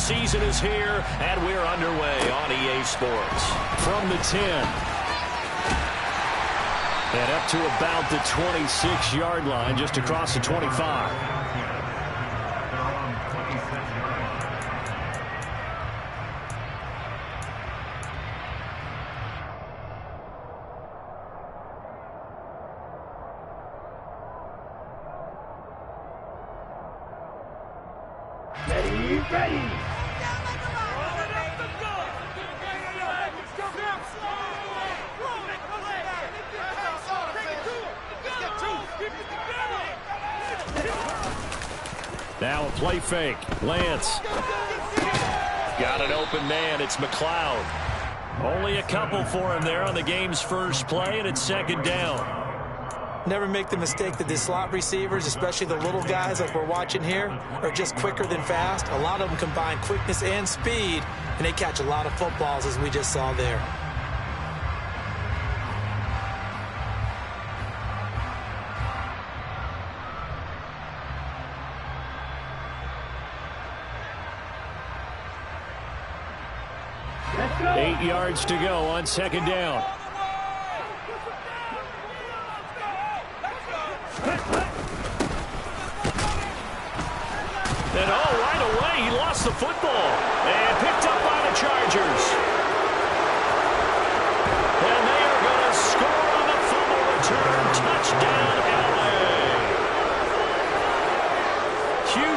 season is here, and we're underway on EA Sports. From the 10. And up to about the 26-yard line, just across the 25. Ready. Now a play fake. Lance. Got an open man. It's McLeod. Only a couple for him there on the game's first play, and it's second down. Never make the mistake that the slot receivers, especially the little guys like we're watching here, are just quicker than fast. A lot of them combine quickness and speed, and they catch a lot of footballs, as we just saw there. Let's go. 8 yards to go on second down. And right away, he lost the football. And picked up by the Chargers. And they are going to score on the fumble return. Touchdown, LA.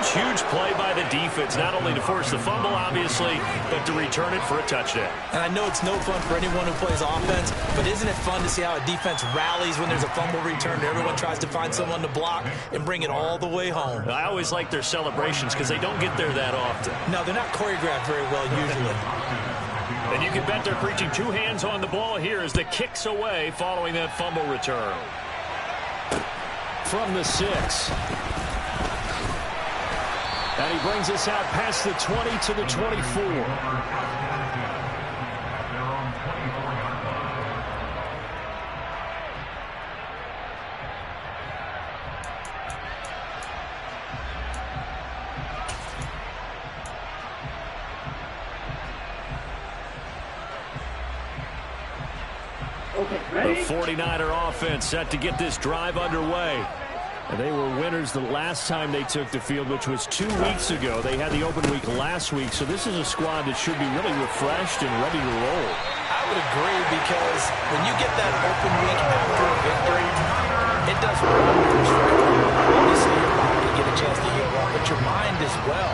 Huge play by the defense. Not only to force the fumble, obviously, but to return it for a touchdown. And I know it's no fun for anyone who plays offense, but isn't it fun to see how a defense rallies when there's a fumble return and everyone tries to find someone to block and bring it all the way home? I always like their celebrations because they don't get there that often. No, they're not choreographed very well usually. And you can bet they're preaching two hands on the ball here as the kick's away following that fumble return. From the 6. And he brings us out past the 20 to the 24. Okay, ready? The 49er offense set to get this drive underway. And they were winners the last time they took the field, which was 2 weeks ago. They had the open week last week, so this is a squad that should be really refreshed and ready to roll. I would agree, because when you get that open week after a victory, it does wonders for everyone. Obviously, your body get a chance to heal up, but your mind as well.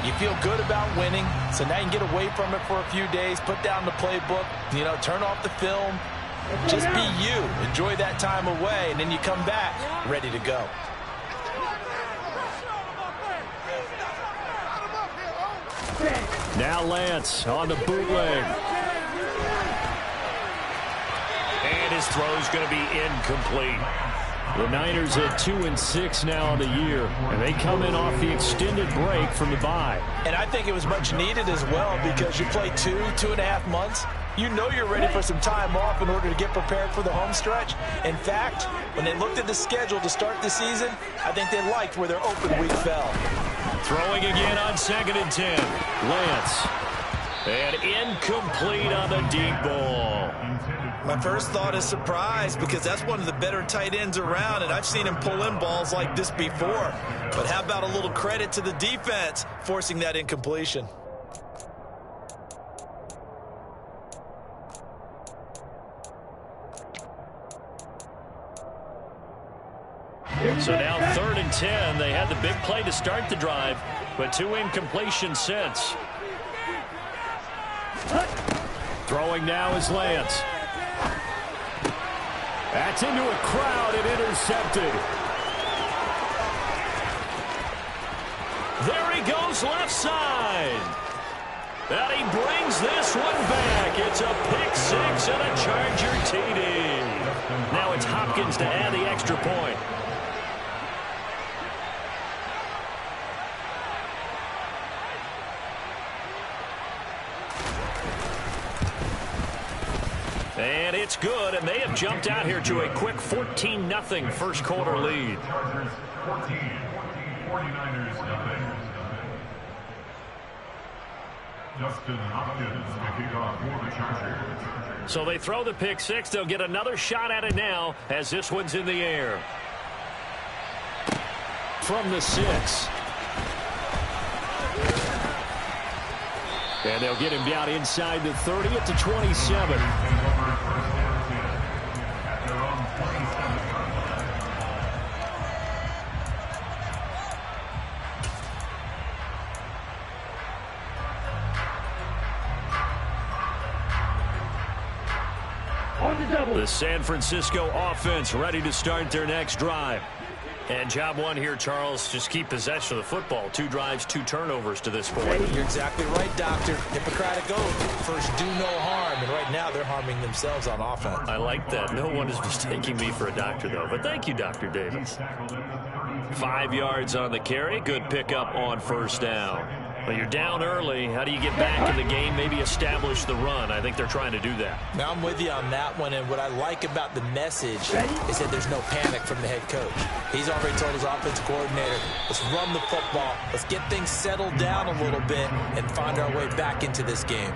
You feel good about winning, so now you can get away from it for a few days, put down the playbook, turn off the film. Just be you. Enjoy that time away, and then you come back ready to go. Now Lance on the bootleg. And his throw's going to be incomplete. The Niners at 2-6 now on the year, and they come in off the extended break from the bye. And I think it was much needed as well, because you play 2.5 months. You know you're ready for some time off in order to get prepared for the home stretch. In fact, when they looked at the schedule to start the season, I think they liked where their open week fell. Throwing again on 2nd and 10. Lance. And incomplete on the deep ball. My first thought is surprise, because that's one of the better tight ends around, and I've seen him pull in balls like this before. But how about a little credit to the defense forcing that incompletion? So now 3rd and 10. They had the big play to start the drive, but 2 incompletions since. Throwing now is Lance. That's into a crowd and intercepted. There he goes left side. And he brings this one back. It's a pick 6 and a Charger TD. Now it's Hopkins to add the extra point. And it's good, and they have jumped out here to a quick 14-0 first quarter lead. So they throw the pick six. They'll get another shot at it now as this one's in the air. From the 6. And they'll get him down inside the 30 at the 27. The San Francisco offense ready to start their next drive. And job one here, Charles, just keep possession of the football. 2 drives, 2 turnovers to this point. You're exactly right, Doctor. Hippocratic oath. First, do no harm. And right now, they're harming themselves on offense. I like that. No one is mistaking me for a doctor, though. But thank you, Dr. Davis. 5 yards on the carry. Good pickup on first down. Well, you're down early. How do you get back in the game? Maybe establish the run. I think they're trying to do that. Now, I'm with you on that one, and what I like about the message is that there's no panic from the head coach. He's already told his offensive coordinator, let's run the football, let's get things settled down a little bit, and find our way back into this game.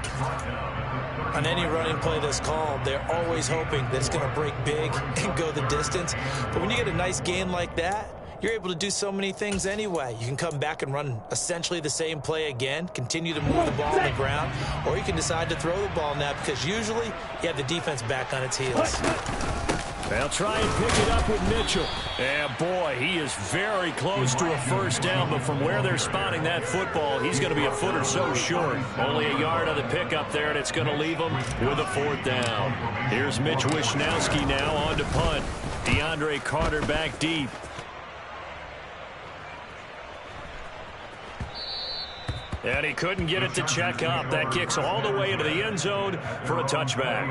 On any running play that's called, they're always hoping that it's going to break big and go the distance. But when you get a nice game like that, you're able to do so many things anyway. You can come back and run essentially the same play again, continue to move the ball on the ground, or you can decide to throw the ball now because usually you have the defense back on its heels. They'll try and pick it up with Mitchell. And boy, he is very close to a first down, but from where they're spotting that football, he's going to be a foot or so short. Only a yard on the pickup there, and it's going to leave him with a 4th down. Here's Mitch Wishnowski now on to punt. DeAndre Carter back deep. And he couldn't get it to check up. That kicks all the way into the end zone for a touchback.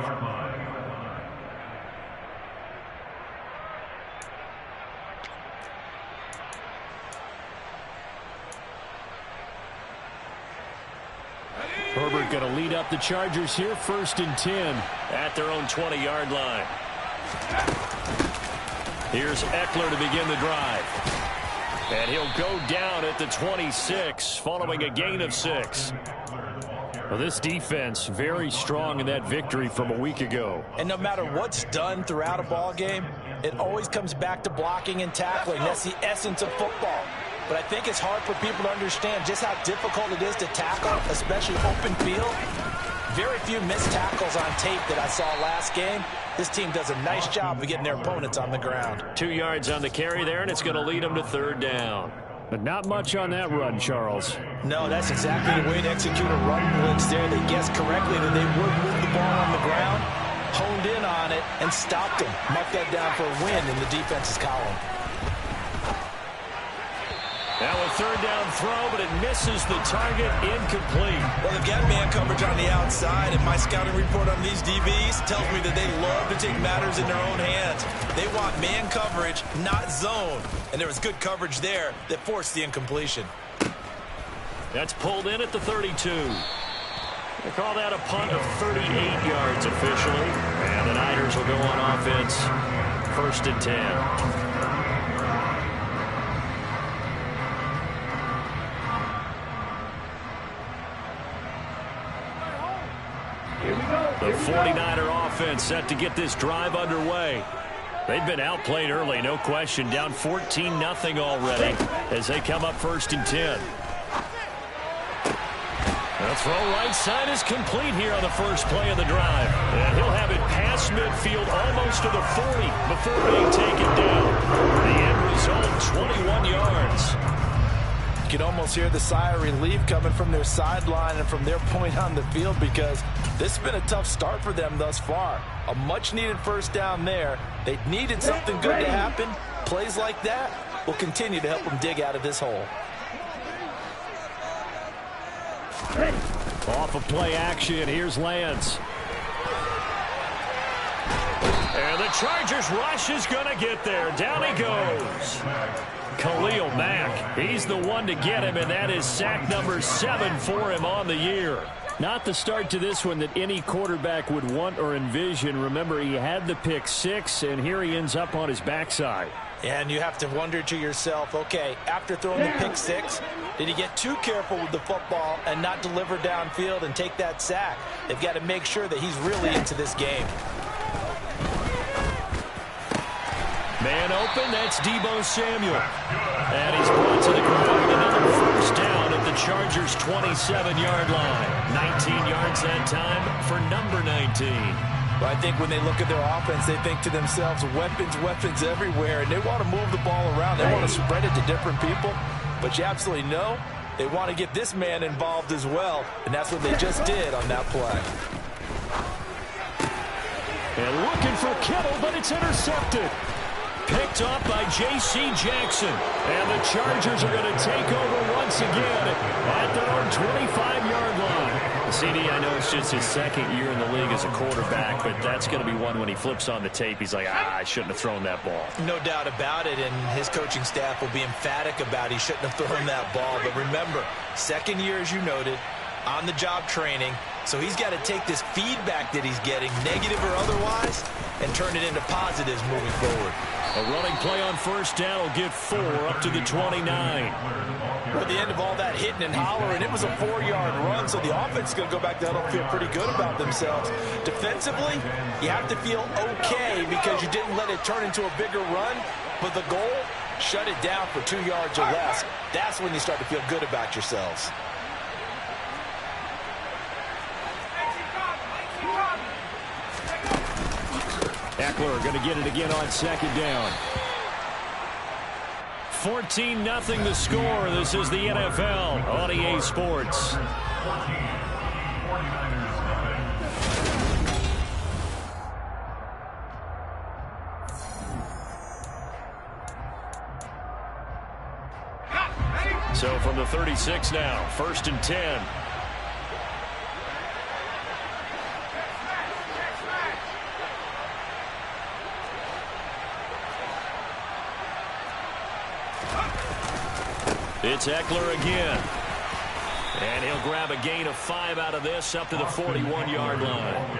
Herbert going to lead up the Chargers here, 1st and 10 at their own 20-yard line. Here's Eckler to begin the drive. And he'll go down at the 26 following a gain of 6. Well, this defense very strong in that victory from a week ago. And no matter what's done throughout a ball game, it always comes back to blocking and tackling. That's the essence of football. But I think it's hard for people to understand just how difficult it is to tackle, especially open field. Very few missed tackles on tape that I saw last game. This team does a nice job of getting their opponents on the ground. 2 yards on the carry there, and it's going to lead them to 3rd down. But not much on that run, Charles. No, that's exactly the way to execute a run blitz there. They guessed correctly that they would move the ball on the ground, honed in on it, and stopped them. Marked that down for a win in the defense's column. Now a 3rd down throw, but it misses the target, incomplete. Well, they've got man coverage on the outside, and my scouting report on these DBs tells me that they love to take matters in their own hands. They want man coverage, not zone. And there was good coverage there that forced the incompletion. That's pulled in at the 32. They call that a punt of 38 yards officially. And the Niners will go on offense, 1st and 10. The 49er offense set to get this drive underway. They've been outplayed early, no question. Down 14-0 already as they come up 1st and 10. The throw right side is complete here on the first play of the drive. And he'll have it past midfield almost to the 40 before being taken down. The end result, 21 yards. You can almost hear the sigh of relief coming from their sideline and from their point on the field because this has been a tough start for them thus far. A much-needed first down there. They needed something good to happen. Plays like that will continue to help them dig out of this hole. Off of play action, here's Lance. And the Chargers rush is going to get there. Down he goes. Khalil Mack, he's the one to get him, and that is sack number 7 for him on the year. Not the start to this one that any quarterback would want or envision. Remember, he had the pick 6, and here he ends up on his backside. And you have to wonder to yourself, okay, after throwing the pick six, did he get too careful with the football and not deliver downfield and take that sack? They've got to make sure that he's really into this game. Man open, that's Deebo Samuel. And he's brought to the ground. Another first down at the Chargers' 27-yard line. 19 yards that time for number 19. Well, I think when they look at their offense, they think to themselves, weapons, weapons everywhere, and they want to move the ball around. They want to spread it to different people, but you absolutely know they want to get this man involved as well, and that's what they just did on that play. And looking for Kittle, but it's intercepted. Picked up by J.C. Jackson. And the Chargers are going to take over once again at their own 25-yard line. CD, I know it's just his second year in the league as a quarterback, but that's going to be one when he flips on the tape. He's like, I shouldn't have thrown that ball. No doubt about it, and his coaching staff will be emphatic about he shouldn't have thrown that ball. But remember, second year, as you noted, on-the-job training, so he's got to take this feedback that he's getting, negative or otherwise, and turn it into positives moving forward. A running play on first down will get 4 up to the 29. At the end of all that hitting and hollering, it was a 4-yard run, so the offense is going to go back there and feel pretty good about themselves. Defensively, you have to feel okay because you didn't let it turn into a bigger run, but the goal, shut it down for 2 yards or less. That's when you start to feel good about yourselves. Eckler going to get it again on second down. 14-0 the score. This is the NFL on EA Sports. So from the 36 now, 1st and 10. It's Eckler again. And he'll grab a gain of 5 out of this up to the 41-yard line.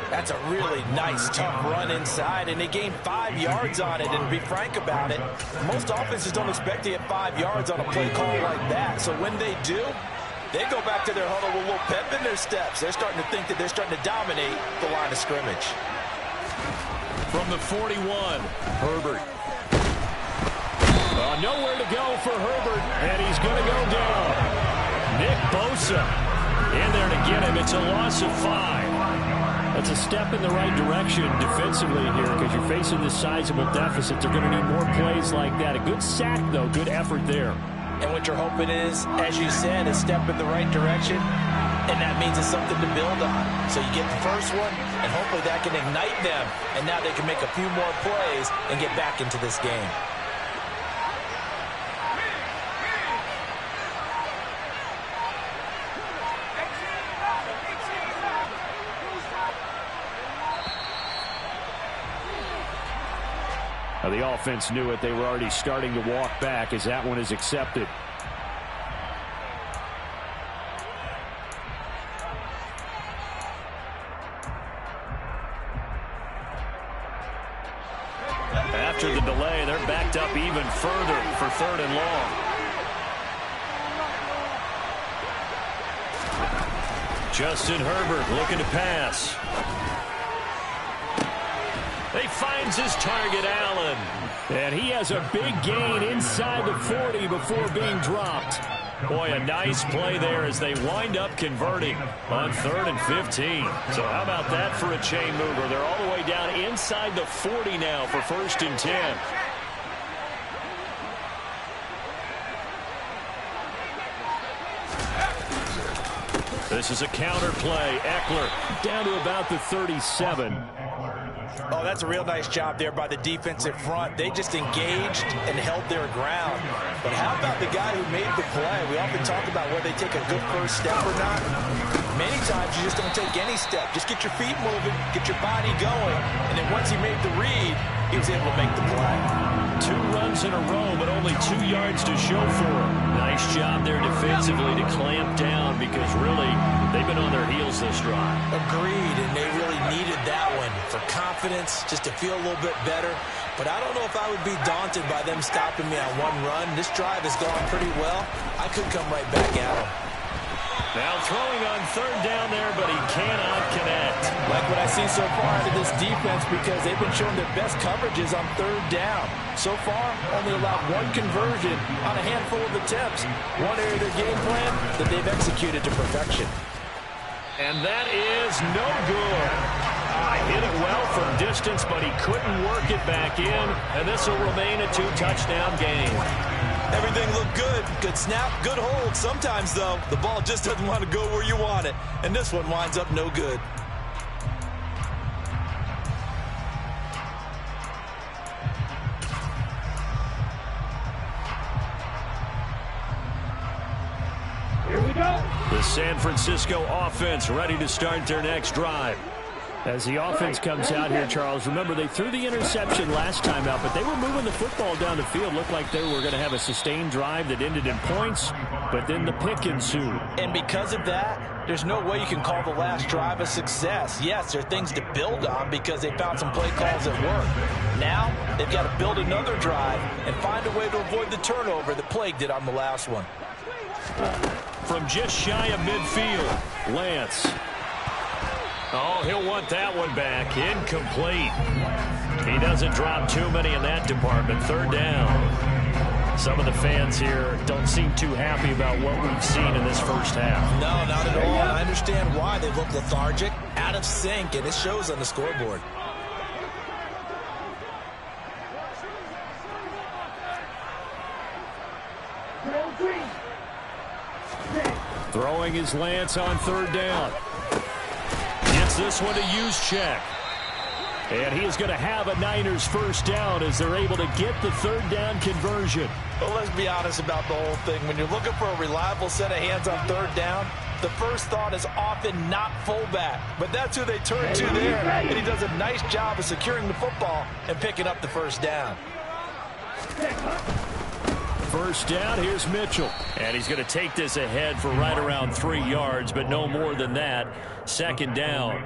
That's a really nice, tough run inside, and they gained 5 yards on it. And to be frank about it, most offenses don't expect to get 5 yards on a play call like that. So when they do, they go back to their huddle with a little pep in their steps. They're starting to think that they're starting to dominate the line of scrimmage. From the 41, Herbert. Nowhere to go for Herbert, and he's going to go down. Nick Bosa in there to get him. It's a loss of 5. That's a step in the right direction defensively here because you're facing this sizable deficit. They're going to need more plays like that. A good sack, though. Good effort there. And what you're hoping is, as you said, a step in the right direction, and that means it's something to build on. So you get the first one, and hopefully that can ignite them, and now they can make a few more plays and get back into this game. Now the offense knew it. They were already starting to walk back as that one is accepted. After the delay, they're backed up even further for 3rd and long. Justin Herbert looking to pass. He finds his target, Allen. And he has a big gain inside the 40 before being dropped. Boy, a nice play there as they wind up converting on 3rd and 15. So how about that for a chain mover? They're all the way down inside the 40 now for 1st and 10. This is a counter play. Eckler down to about the 37. Oh, that's a real nice job there by the defensive front. They just engaged and held their ground. But how about the guy who made the play? We often talk about whether they take a good first step or not. Many times you just don't take any step. Just get your feet moving, get your body going, and then once he made the read, he was able to make the play. 2 runs in a row, but only 2 yards to show for him. Now Nice job there defensively to clamp down because really they've been on their heels this drive. Agreed, and they really needed that one for confidence, just to feel a little bit better. But I don't know if I would be daunted by them stopping me on one run. This drive has gone pretty well. I could come right back at them. Now throwing on third down there, but he cannot connect. Like what I see so far out of this defense, because they've been showing their best coverages on third down. So far, only allowed one conversion on a handful of attempts. One area of their game plan that they've executed to perfection. And that is no good. Hit it well from distance, but he couldn't work it back in, and this will remain a 2-touchdown game. Everything looked good. Good snap, good hold. Sometimes, though, the ball just doesn't want to go where you want it, and this one winds up no good. Here we go. The San Francisco offense ready to start their next drive. As the offense comes out here, Charles, remember they threw the interception last time out, but they were moving the football down the field. Looked like they were going to have a sustained drive that ended in points, but then the pick ensued. And because of that, there's no way you can call the last drive a success. Yes, there are things to build on because they found some play calls that work. Now, they've got to build another drive and find a way to avoid the turnover that plagued it on the last one. From just shy of midfield, Lance. Oh, he'll want that one back. Incomplete. He doesn't drop too many in that department. Third down. Some of the fans here don't seem too happy about what we've seen in this first half. No, not at all. I understand why. They look lethargic, out of sync, and it shows on the scoreboard. Throwing his Lance on third down. Gets this one to Juszczyk. And he is going to have a Niners first down as they're able to get the third down conversion. Well, let's be honest about the whole thing. When you're looking for a reliable set of hands on third down, the first thought is often not fullback. But that's who they turn to there. And he does a nice job of securing the football and picking up the first down. First down, here's Mitchell. And he's going to take this ahead for right around 3 yards, but no more than that. Second down.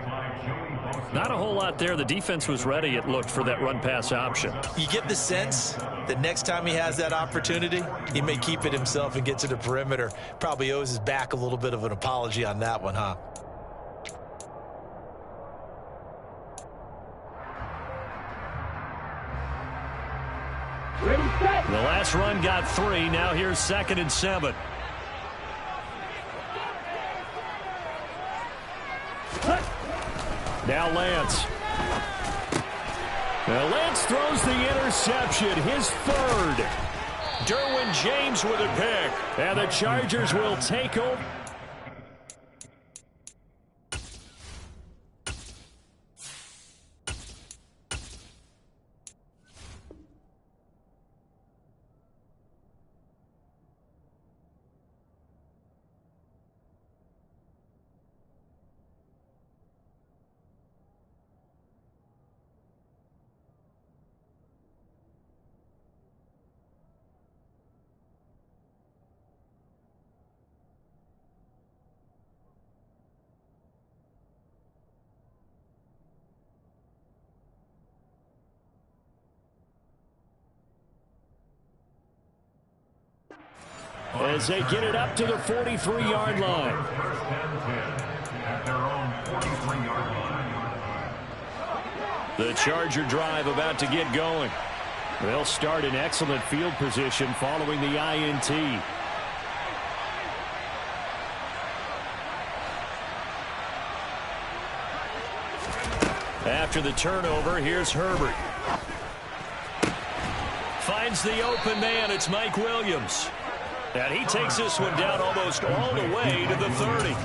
Not a whole lot there. The defense was ready, it looked, for that run-pass option. You get the sense that next time he has that opportunity, he may keep it himself and get to the perimeter. Probably owes his back a little bit of an apology on that one, huh? The last run got 3. Now here's 2nd and 7. Now Lance. Now Lance throws the interception, his third. Derwin James with a pick. And the Chargers will take over. As they get it up to the 43-yard line. The Charger drive about to get going. They'll start in excellent field position following the INT. After the turnover, here's Herbert. Finds the open man. It's Mike Williams. And he takes this one down almost all the way to the 30.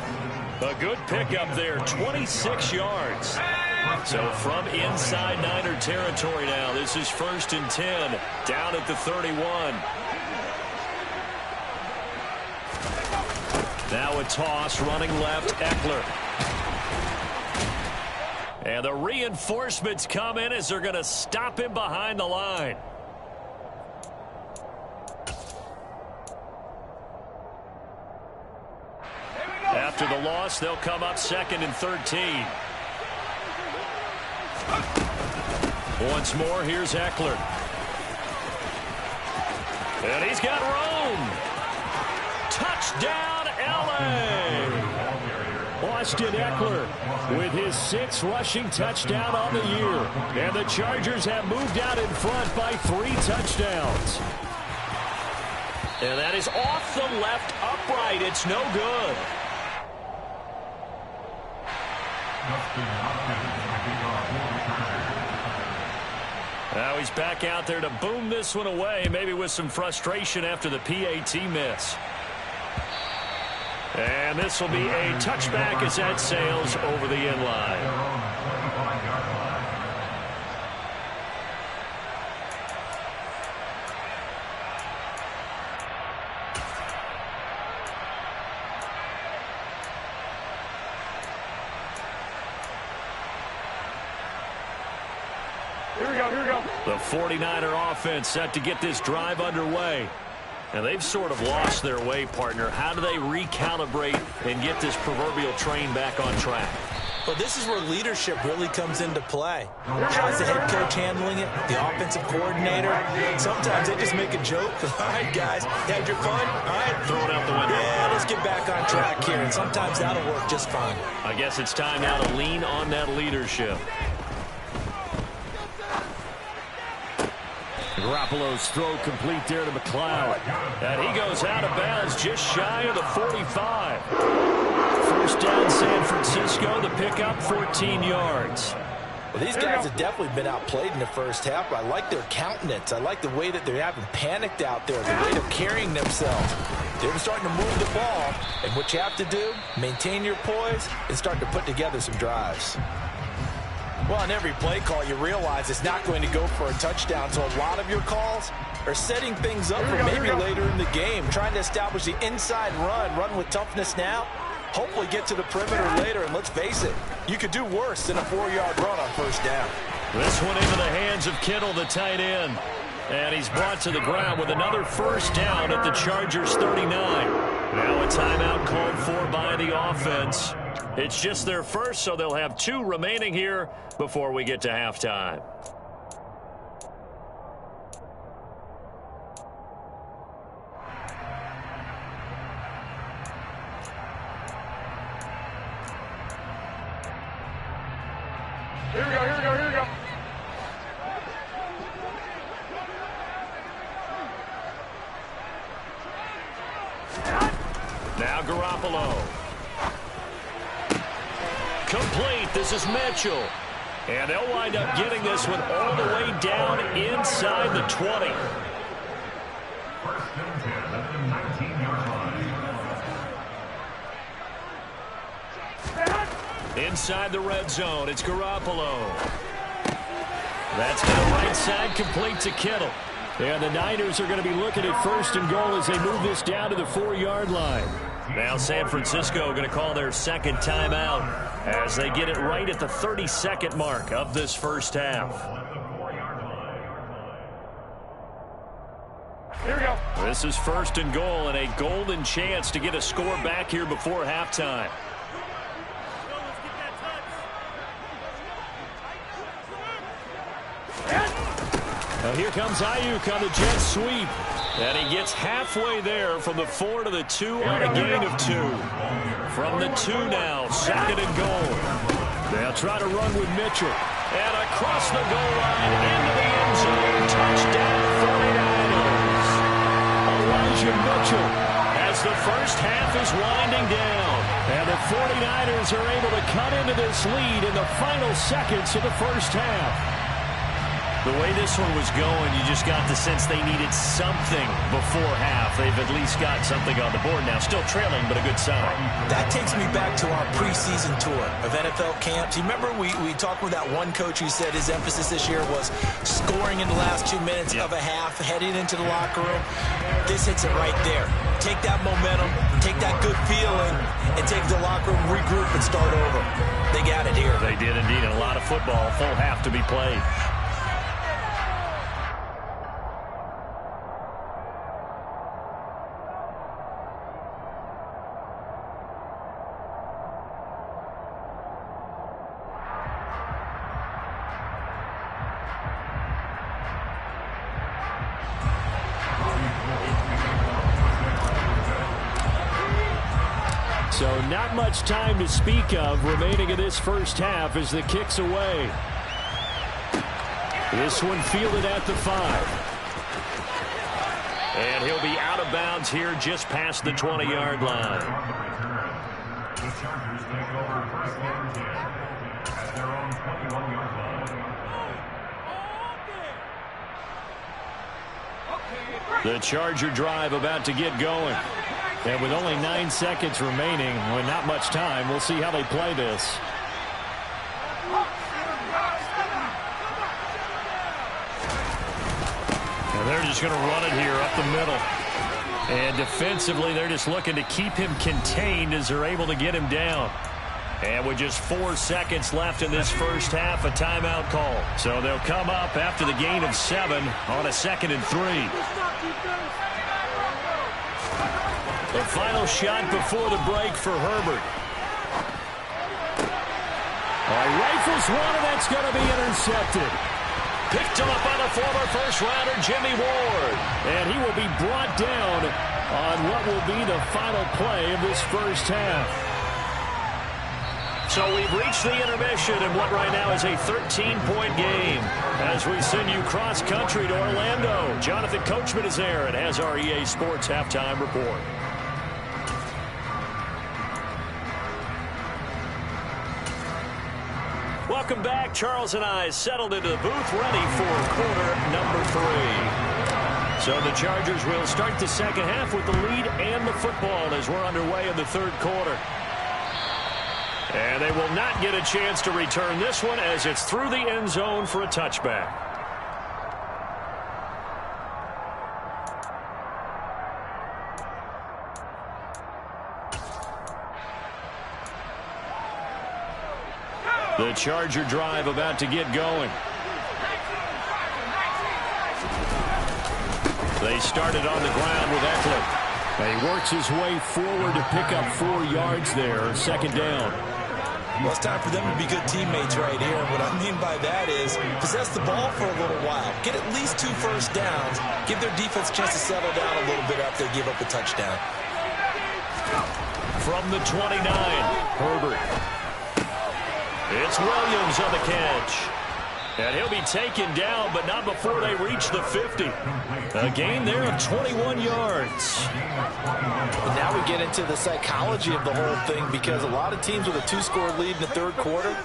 A good pickup there, 26 yards. So from inside Niner territory now, this is 1st and 10, down at the 31. Now a toss, running left, Eckler. And the reinforcements come in as they're going to stop him behind the line. After the loss, they'll come up 2nd and 13. Once more, here's Eckler. And he's got Rome. Touchdown, L.A. Austin Eckler with his 6th rushing touchdown on the year. And the Chargers have moved out in front by 3 touchdowns. And that is off the left upright. It's no good. Now he's back out there to boom this one away, maybe with some frustration after the PAT miss. And this will be a touchback as that sails over the end line. Here we go. The 49er offense set to get this drive underway. And they've sort of lost their way, partner. How do they recalibrate and get this proverbial train back on track? Well, this is where leadership really comes into play. How's the head coach handling it? The offensive coordinator? Sometimes they just make a joke. All right, guys, had your fun? All right. Throw it out the window. Yeah, let's get back on track here. And sometimes that'll work just fine. I guess it's time now to lean on that leadership. Garoppolo's throw complete there to McLeod. And he goes out of bounds just shy of the 45. First down, San Francisco. The pickup, 14 yards. Well, these guys have definitely been outplayed in the first half, but I like their countenance. I like the way that they're having panicked out there, the way they're carrying themselves. They're starting to move the ball, and what you have to do, maintain your poise and start to put together some drives. Well, on every play call, you realize it's not going to go for a touchdown, so a lot of your calls are setting things up for maybe later in the game, trying to establish the inside run with toughness now, hopefully get to the perimeter later, and let's face it, you could do worse than a 4-yard run on first down. This one into the hands of Kittle, the tight end. And he's brought to the ground with another first down at the Chargers 39. Now a timeout called for by the offense. It's just their first, so they'll have 2 remaining here before we get to halftime. Here we go. Now Garoppolo. Complete. This is Mitchell. And they'll wind up getting this one all the way down inside the 20. First and 10 at the 19-yard line. Inside the red zone, it's Garoppolo. That's to the right side, complete to Kittle. And the Niners are going to be looking at first and goal as they move this down to the 4-yard line. Now San Francisco going to call their second timeout as they get it right at the 32nd mark of this first half. Here we go. This is first and goal and a golden chance to get a score back here before halftime. Now here comes Ayuk on the jet sweep. And he gets halfway there from the 4 to the 2 on a gain of 2. From the 2 now, second and goal. They'll try to run with Mitchell. And across the goal line into the end zone. Touchdown 49ers. Elijah Mitchell as the first half is winding down. And the 49ers are able to cut into this lead in the final seconds of the first half. The way this one was going, you just got the sense they needed something before half. They've at least got something on the board now. Still trailing, but a good sign. That takes me back to our preseason tour of NFL camps. You remember we talked with that one coach who said his emphasis this year was scoring in the last 2 minutes of a half, heading into the locker room. This hits it right there. Take that momentum, take that good feeling, and take the locker room, regroup, and start over. They got it here. They did indeed. A lot of football, full half to be played. So not much time to speak of remaining in this first half as the kick's away. This one fielded at the 5. And he'll be out of bounds here just past the 20-yard line. The Chargers take over first and 10 at their own 21-yard line. The Charger drive about to get going. And with only 9 seconds remaining, with not much time, we'll see how they play this. And they're just going to run it here up the middle. And defensively, they're just looking to keep him contained as they're able to get him down. And with just 4 seconds left in this first half, a timeout call. So they'll come up after the gain of 7 on a 2nd and 3. The final shot before the break for Herbert. All right, rifles one, and that's going to be intercepted. Picked off by the former first-rounder Jimmy Ward. And he will be brought down on what will be the final play of this first half. So we've reached the intermission in what right now is a 13-point game. As we send you cross-country to Orlando, Jonathan Coachman is there and has our EA Sports Halftime Report. Welcome back. Charles and I settled into the booth, ready for quarter number 3. So the Chargers will start the second half with the lead and the football as we're underway in the third quarter. And they will not get a chance to return this one as it's through the end zone for a touchback. The Charger drive about to get going. They started on the ground with Eckler. He works his way forward to pick up 4 yards there, second down. Well, it's time for them to be good teammates right here. What I mean by that is possess the ball for a little while. Get at least 2 first downs. Give their defense a chance to settle down a little bit after they give up a touchdown. From the 29, Herbert. It's Williams on the catch. And he'll be taken down, but not before they reach the 50. A gain there of 21 yards. And now we get into the psychology of the whole thing, because a lot of teams with a 2-score lead in the third quarter,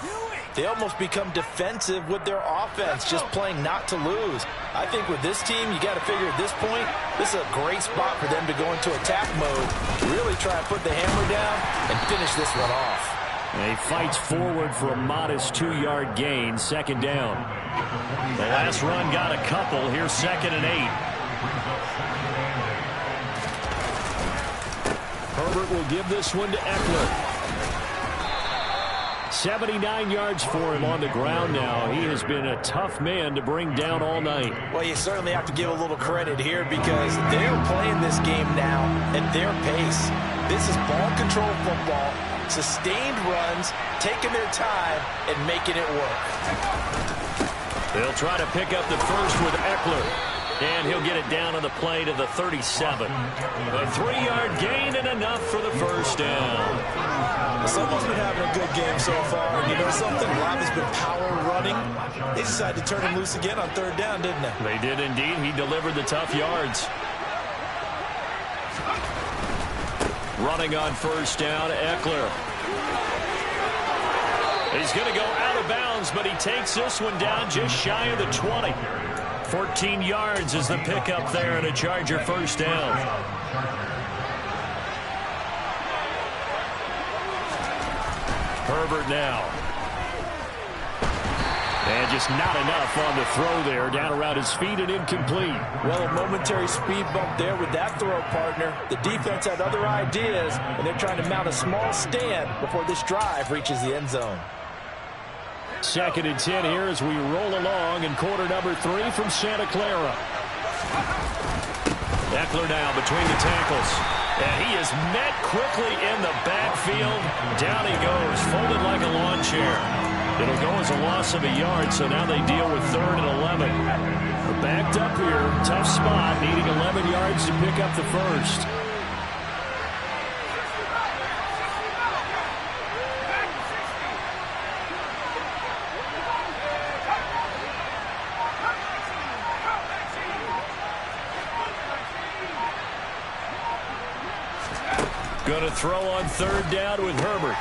they almost become defensive with their offense, just playing not to lose. I think with this team, you got to figure at this point, this is a great spot for them to go into attack mode, really try to put the hammer down and finish this one off. And he fights forward for a modest 2-yard gain, second down. The last run got a couple. Here's 2nd and 8. Herbert will give this one to Eckler. 79 yards for him on the ground now. He has been a tough man to bring down all night. Well, you certainly have to give a little credit here, because they're playing this game now at their pace. This is ball control football, sustained runs, taking their time, and making it work. They'll try to pick up the first with Eckler. And he'll get it down on the play to the 37. A 3-yard gain and enough for the first down. Someone's been having a good game so far. And you know something? Rob has been power running. They decided to turn him loose again on third down, didn't they? They did indeed. He delivered the tough yards. Running on first down, Eckler. He's going to go out of bounds, but he takes this one down just shy of the 20. 14 yards is the pickup there, and a Charger first down. Herbert now. And just not enough on the throw there. Down around his feet and incomplete. Well, a momentary speed bump there with that throw, partner. The defense had other ideas, and they're trying to mount a small stand before this drive reaches the end zone. 2nd and 10 here as we roll along in quarter number 3 from Santa Clara. Eckler now between the tackles. And he is met quickly in the backfield. Down he goes, folded like a lawn chair. It'll go as a loss of a yard, so now they deal with 3rd and 11. We're backed up here, tough spot, needing 11 yards to pick up the first. Going to throw on third down with Herbert.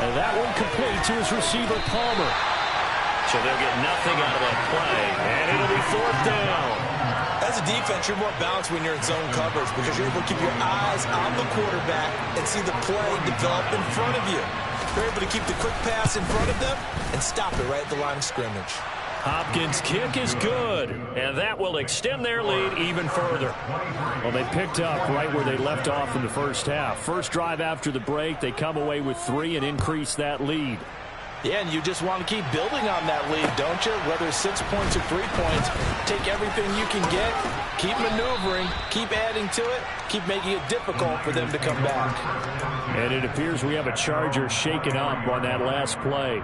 And that one complete to his receiver, Palmer. So they'll get nothing out of that play. And it'll be fourth down. As a defense, you're more balanced when you're in zone coverage because you're able to keep your eyes on the quarterback and see the play develop in front of you. You're able to keep the quick pass in front of them and stop it right at the line of scrimmage. Hopkins' kick is good, and that will extend their lead even further. Well, they picked up right where they left off in the first half. First drive after the break, they come away with 3 and increase that lead. Yeah, and you just want to keep building on that lead, don't you? Whether it's 6 points or 3 points, take everything you can get, keep maneuvering, keep adding to it, keep making it difficult for them to come back. And it appears we have a Charger shaken up on that last play.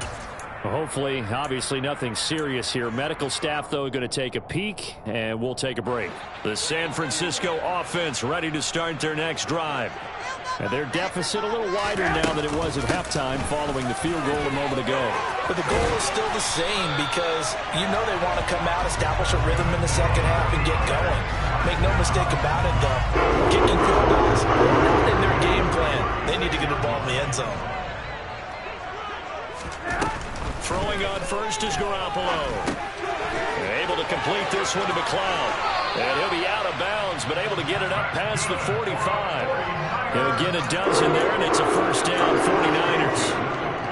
Hopefully, obviously, nothing serious here. Medical staff, though, going to take a peek, and we'll take a break. The San Francisco offense ready to start their next drive. And their deficit a little wider now than it was at halftime following the field goal a moment ago. But the goal is still the same because you know they want to come out, establish a rhythm in the second half, and get going. Make no mistake about it, though. Kicking field goals, not in their game plan. They need to get the ball in the end zone. Throwing on first is Garoppolo. Able to complete this one to McLeod. And he'll be out of bounds, but able to get it up past the 45. He'll get a dozen there, and it's a first down, 49ers.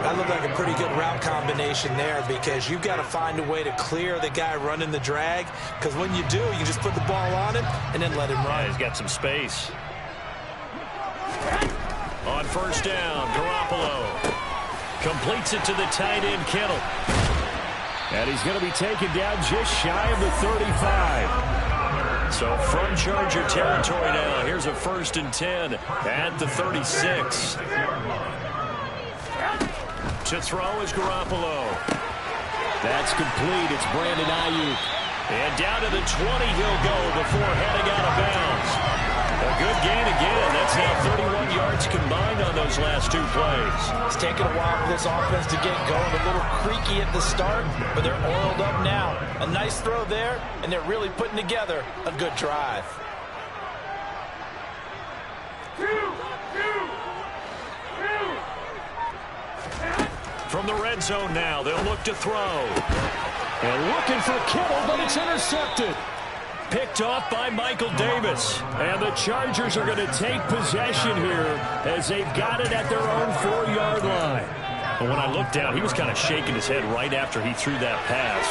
That looked like a pretty good route combination there because you've got to find a way to clear the guy running the drag because when you do, you just put the ball on him and then let him run. Yeah, he's got some space. On first down, Garoppolo completes it to the tight end, Kittle. And he's going to be taken down just shy of the 35. So from Charger territory now, here's a 1st and 10 at the 36. To throw is Garoppolo. That's complete. It's Brandon Ayuk. And down to the 20 he'll go before heading out of bounds. A good gain again. That's now 31 yards combined on those last 2 plays. It's taken a while for this offense to get going. A little creaky at the start, but they're oiled up now. A nice throw there, and they're really putting together a good drive. From the red zone now, they'll look to throw. And looking for Kittle, but it's intercepted. Picked off by Michael Davis. And the Chargers are going to take possession here as they've got it at their own 4-yard line. And when I looked down, he was kind of shaking his head right after he threw that pass.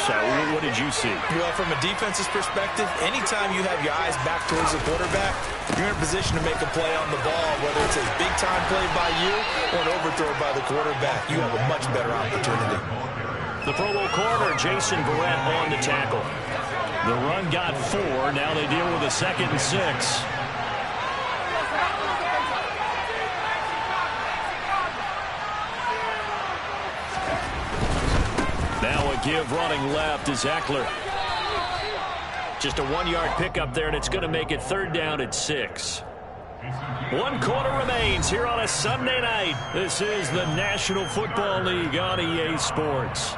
What did you see? Well, from a defense's perspective, anytime you have your eyes back towards the quarterback, you're in a position to make a play on the ball, whether it's a big-time play by you or an overthrow by the quarterback. You have a much better opportunity. The Pro Bowl corner, Jason Verrett, on the tackle. The run got 4. Now they deal with a 2nd and 6. Now a give running left is Eckler. Just a 1-yard pickup there, and it's going to make it 3rd down at 6. 1 quarter remains here on a Sunday night. This is the National Football League on EA Sports.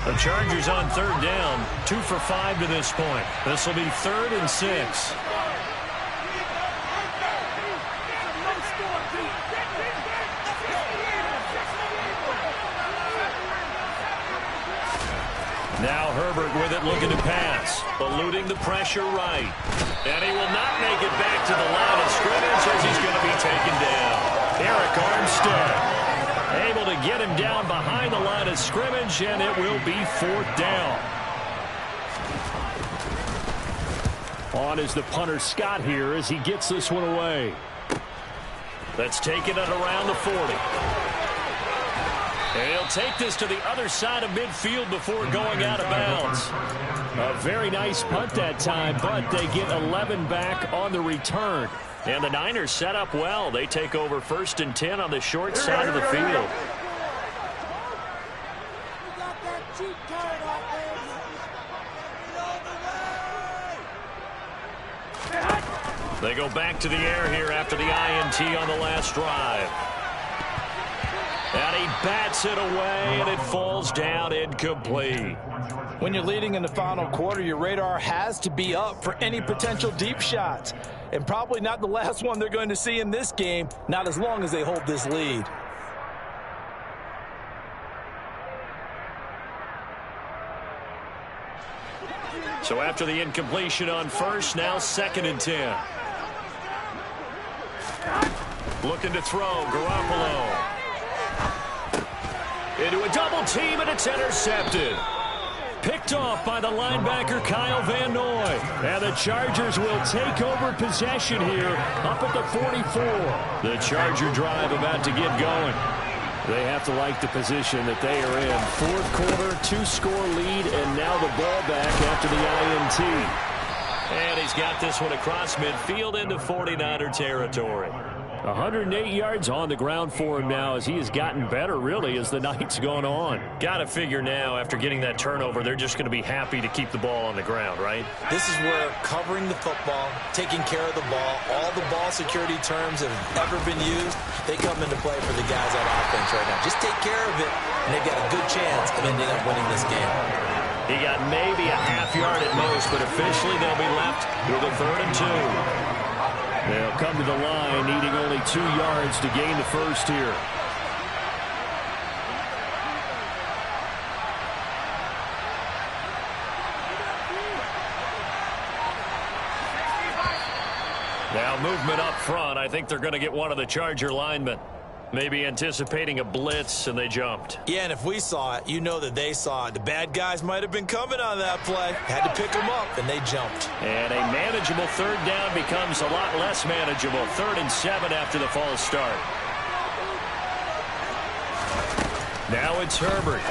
The Chargers on 3rd down, 2 for 5 to this point. This will be 3rd and 6. Now Herbert with it, looking to pass. Eluding the pressure right. And he will not make it back to the line of scrimmage as he's going to be taken down. Eric Armstead able to get him down behind the line of scrimmage, and it will be 4th down. On is the punter Scott here as he gets this one away. That's taken it around the 40. And he'll take this to the other side of midfield before going out of bounds. A very nice punt that time, but they get 11 back on the return. And the Niners set up well. They take over 1st and 10 on the short side of the field. They go back to the air here after the INT on the last drive. And he bats it away, and it falls down incomplete. When you're leading in the final quarter, your radar has to be up for any potential deep shots. And probably not the last one they're going to see in this game, not as long as they hold this lead. So after the incompletion on first, now 2nd and 10. Looking to throw, Garoppolo. Into a double team, and it's intercepted. Picked off by the linebacker Kyle Van Noy. And the Chargers will take over possession here up at the 44. The Charger drive about to get going. They have to like the position that they are in. 4th quarter, 2-score lead, and now the ball back after the INT. And he's got this one across midfield into 49er territory. 108 yards on the ground for him now as he has gotten better, really, as the night's gone on. Got to figure now, after getting that turnover, they're just going to be happy to keep the ball on the ground, right? This is where covering the football, taking care of the ball, all the ball security terms that have ever been used, they come into play for the guys on offense right now. Just take care of it, and they've got a good chance of ending up winning this game. He got maybe a half yard at most, but officially they'll be left with a 3rd and 2. They'll come to the line, needing only 2 yards to gain the first here. Now movement up front. I think they're going to get one of the Charger linemen. Maybe anticipating a blitz, and they jumped. Yeah, and if we saw it, you know that they saw it. The bad guys might have been coming on that play. Had to pick them up, and they jumped. And a manageable 3rd down becomes a lot less manageable. 3rd and 7 after the false start. Now it's Herbert.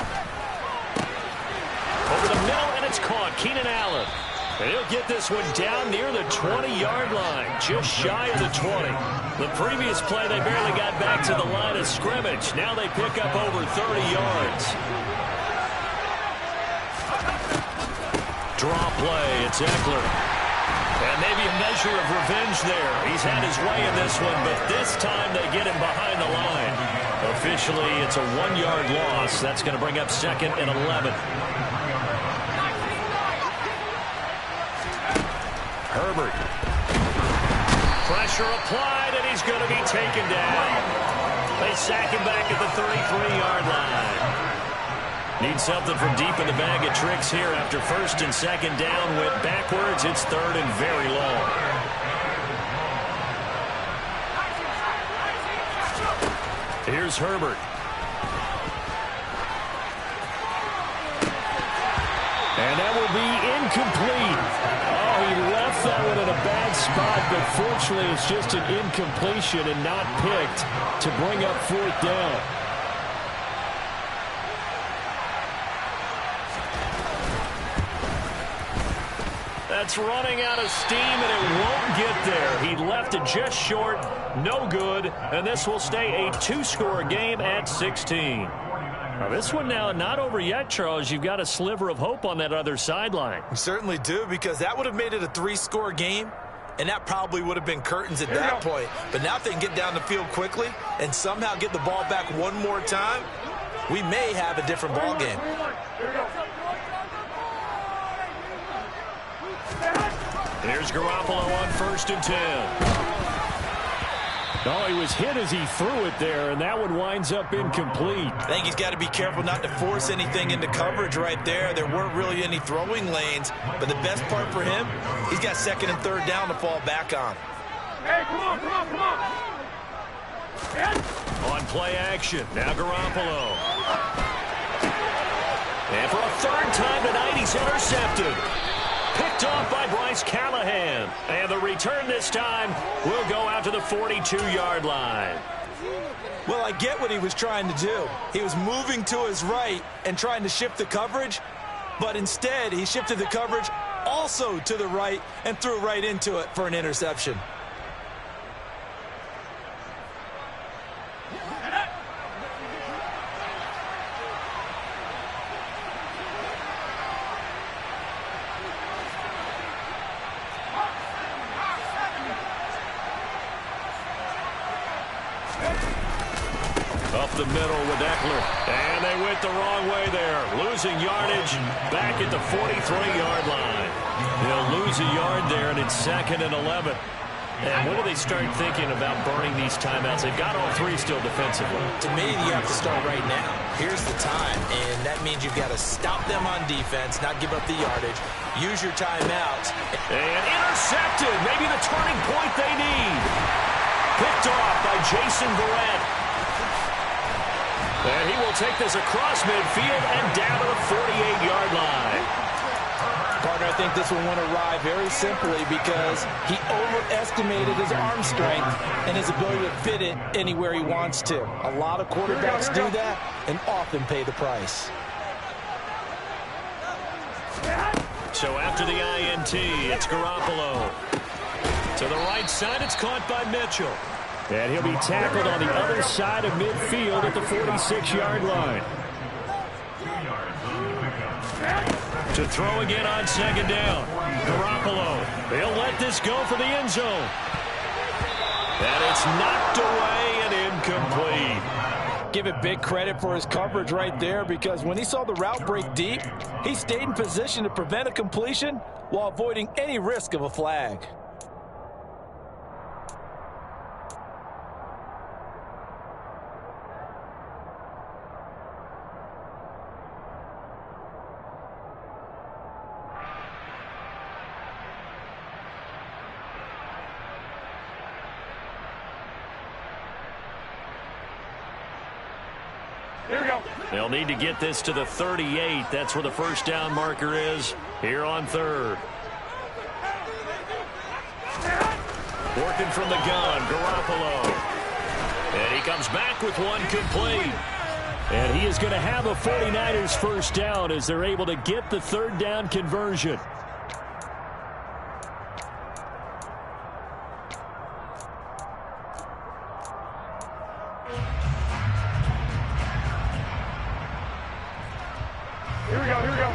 Over the middle, and it's caught. Keenan Allen. And he'll get this one down near the 20-yard line, just shy of the 20. The previous play, they barely got back to the line of scrimmage. Now they pick up over 30 yards. Draw play, it's Eckler. And maybe a measure of revenge there. He's had his way in this one, but this time they get him behind the line. Officially, it's a 1-yard loss. That's going to bring up 2nd and 11. Herbert. Pressure applied, and he's going to be taken down. They sack him back at the 33-yard line. Need something from deep in the bag of tricks here after 1st and 2nd down. Went backwards. It's 3rd and very long. Here's Herbert. And that will be incomplete. He left that one in a bad spot, but fortunately it's just an incompletion and not picked to bring up 4th down. That's running out of steam, and it won't get there. He left it just short, no good, and this will stay a 2-score game at 16. Now this one now not over yet, Charles. You've got a sliver of hope on that other sideline. We certainly do, because that would have made it a 3-score game, and that probably would have been curtains at that point. But now if they can get down the field quickly and somehow get the ball back one more time, we may have a different ball game. Here's Garoppolo on 1st and 10. Oh, he was hit as he threw it there, and that one winds up incomplete. I think he's got to be careful not to force anything into coverage right there. There weren't really any throwing lanes, but the best part for him, he's got 2nd and 3rd down to fall back on. Hey, come on, come on, come on. On play action, now Garoppolo. And for a 3rd time tonight, he's intercepted. Picked off by Bryce Callahan. And the return this time will go out to the 42-yard line. Well, I get what he was trying to do. He was moving to his right and trying to shift the coverage, but instead he shifted the coverage also to the right and threw right into it for an interception. Up the middle with Eckler. And they went the wrong way there. Losing yardage back at the 43-yard line. They'll lose a yard there, and it's 2nd and 11. And when do they start thinking about burning these timeouts? They've got all three still defensively. To me, you have to start right now. Here's the time, and that means you've got to stop them on defense, not give up the yardage. Use your timeouts. And intercepted. Maybe the turning point they need. Picked off by Jason Verrett. And he will take this across midfield and down to the 48-yard line. Partner, I think this one went awry very simply because he overestimated his arm strength and his ability to fit it anywhere he wants to. A lot of quarterbacks do that and often pay the price. So after the INT, it's Garoppolo. To the right side, it's caught by Mitchell. And he'll be tackled on the other side of midfield at the 46-yard line. To throw again on 2nd down. Garoppolo. They'll let this go for the end zone. And it's knocked away and incomplete. Give it big credit for his coverage right there, because when he saw the route break deep, he stayed in position to prevent a completion while avoiding any risk of a flag. Here we go. They'll need to get this to the 38. That's where the first down marker is here on 3rd. Working from the gun, Garoppolo. And he comes back with one complete. And he is going to have a 49ers first down as they're able to get the 3rd down conversion. Here we go, here we go.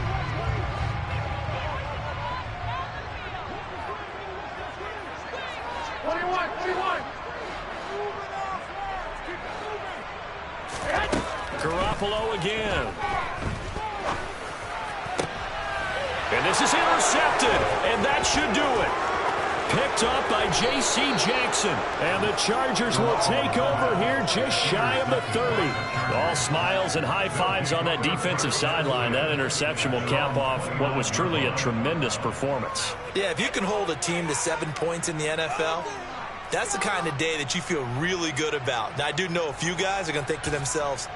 Garoppolo again. And this is intercepted, and that should do it. Picked up by J.C. Jackson, and the Chargers will take over here just shy of the 30. All smiles and high fives on that defensive sideline. That interception will cap off what was truly a tremendous performance. Yeah, if you can hold a team to 7 points in the NFL, that's the kind of day that you feel really good about. Now, I do know a few guys are going to think to themselves,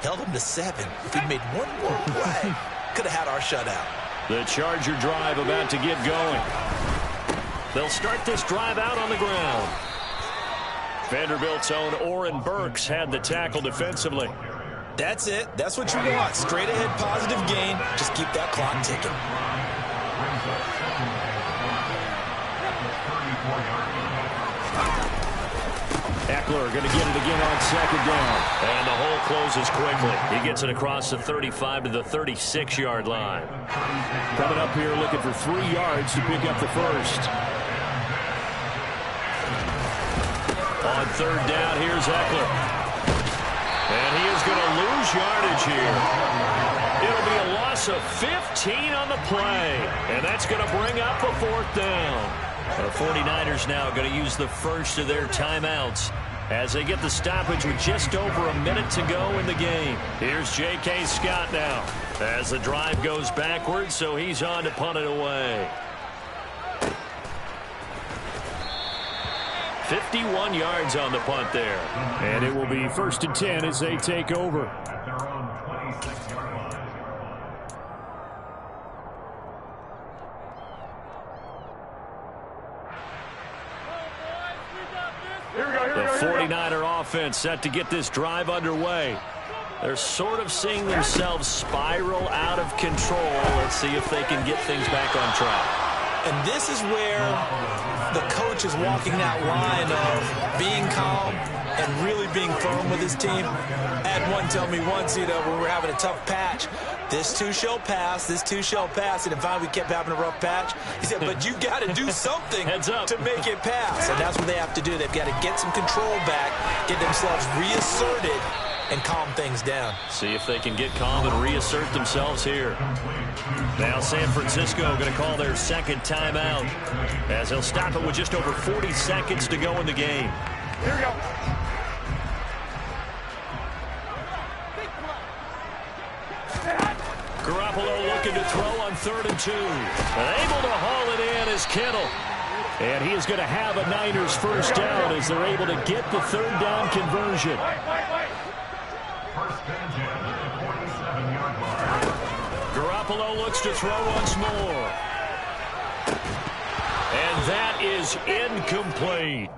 held them to 7. If we'd made one more play, could have had our shutout. The Charger drive about to get going. They'll start this drive out on the ground. Vanderbilt's own Oren Burks had the tackle defensively. That's it. That's what you want. Straight ahead positive gain. Just keep that clock ticking. Eckler going to get it again on 2nd down. And the hole closes quickly. He gets it across the 35 to the 36-yard line. Coming up here looking for 3 yards to pick up the first. On 3rd down, here's Eckler. And he is going to lose yardage here. It'll be a loss of 15 on the play. And that's going to bring up a 4th down. The 49ers now going to use the first of their timeouts as they get the stoppage with just over a minute to go in the game. Here's J.K. Scott now as the drive goes backwards, so he's on to punt it away. 51 yards on the punt there. And it will be 1st and 10 as they take over. At their own 26-yard line. The 49er offense set to get this drive underway. They're sort of seeing themselves spiral out of control. Let's see if they can get things back on track. And this is where the coach is walking that line of being calm and really being firm with his team. I had one tell me once, when we were having a tough patch, this too shall pass, this too shall pass. And if finally we kept having a rough patch, he said, but you got to do something to make it pass. And that's what they have to do. They've got to get some control back, get themselves reasserted, and calm things down. See if they can get calm and reassert themselves here. Now San Francisco going to call their second timeout as they'll stop it with just over 40 seconds to go in the game. Here we go. Garoppolo looking to throw on 3rd and 2. And able to haul it in is Kittle. And he is going to have a Niners first down as they're able to get the 3rd down conversion. First and 10 at the 47-yard line. Garoppolo looks to throw once more. And that is incomplete.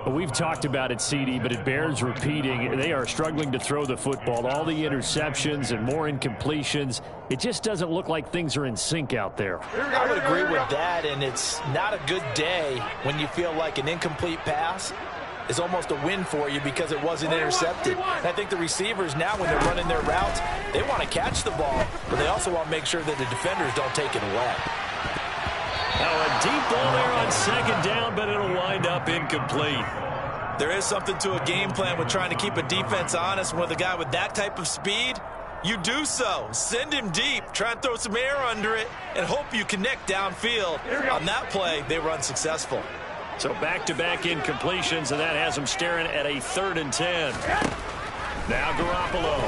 We've talked about it, CD, but it bears repeating. They are struggling to throw the football. All the interceptions and more incompletions. It just doesn't look like things are in sync out there. I would agree with that, and it's not a good day when you feel like an incomplete pass is almost a win for you because it wasn't intercepted. And I think the receivers now, when they're running their routes, they want to catch the ball, but they also want to make sure that the defenders don't take it away. Now a deep ball there on 2nd down, but it'll wind up incomplete. There is something to a game plan with trying to keep a defense honest. With a guy with that type of speed, you do so. Send him deep, try and throw some air under it, and hope you connect downfield. On that play, they were unsuccessful. So back-to-back incompletions, and that has them staring at a 3rd and 10. Now Garoppolo.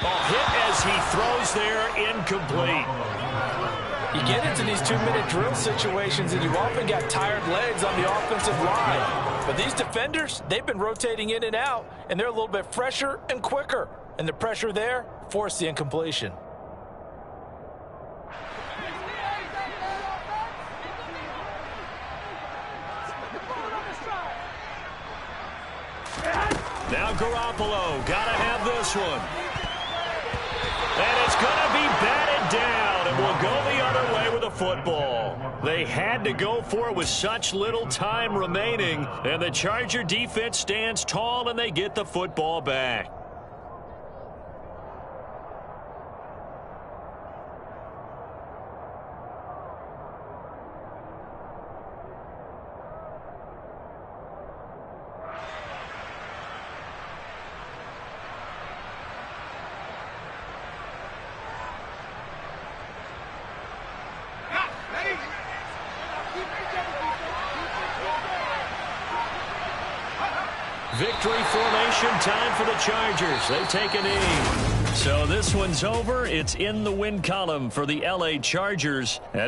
Ball hit as he throws there, incomplete. You get into these 2-minute drill situations, and you often got tired legs on the offensive line. But these defenders, they've been rotating in and out, and they're a little bit fresher and quicker. And the pressure there forced the incompletion. Now Garoppolo, gotta have this one. And it's gonna be batted down, and will go the other way with the football. They had to go for it with such little time remaining, and the Charger defense stands tall, and they get the football back. Victory formation time for the Chargers. They take a knee. So this one's over. It's in the win column for the LA Chargers. And